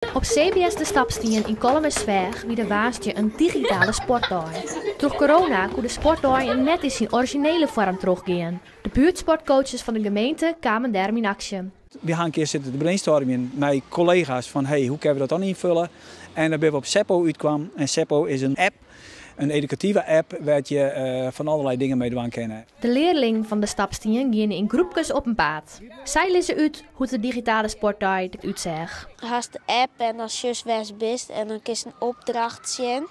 Op CBS de Stapstien in Kolmersveeg wie de waastje een digitale sportdag. Door corona kon de sportdag net in zijn originele vorm teruggaan. De buurtsportcoaches van de gemeente kwamen daarmee in actie. We gaan een keer zitten te brainstormen met collega's van hey, hoe kunnen we dat dan invullen? En dan ben we op Seppo uitkwam. En Seppo is een app, een educatieve app waar je van allerlei dingen mee kan kennen. De leerlingen van de Stapstien gaan in groepjes op een pad. Zij lezen uit hoe de digitale sportdag het uitzegt. Haast de app en als je west bent en dan kies een opdracht zien.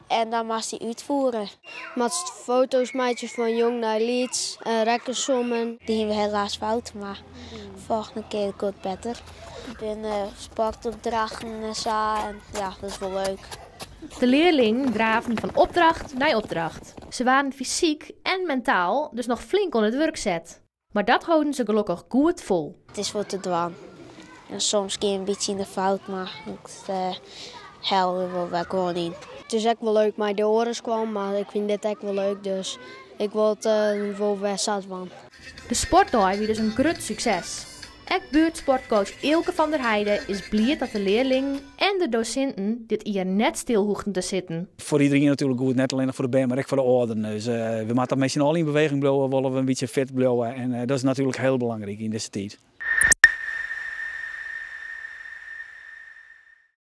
En dan mag die uitvoeren. Met foto's maatjes van jong naar lieds en rekkensommen. Die hebben we helaas fout, maar volgende keer gaat beter. Ik ben sportopdrachten en zo en ja, dat is wel leuk. De leerlingen draven van opdracht naar opdracht. Ze waren fysiek en mentaal dus nog flink onder het werk zet. Maar dat houden ze gelukkig goed vol. Het is voor te dwan. En soms ga je een beetje in de fout, maar het helpt wel gewoon in. Het is echt wel leuk, maar de oren kwam, maar ik vind dit echt wel leuk, dus ik wil het wel best van. De sportdag was dus een groot succes. Buurtsportcoach Ilke van der Heijden is blij dat de leerlingen en de docenten dit hier net stil hoefden te zitten. Voor iedereen natuurlijk goed, net alleen voor de band, maar ook voor de ouderen. Dus we moeten met z'n allen in beweging blijven, willen we een beetje fit blijven. En dat is natuurlijk heel belangrijk in deze tijd.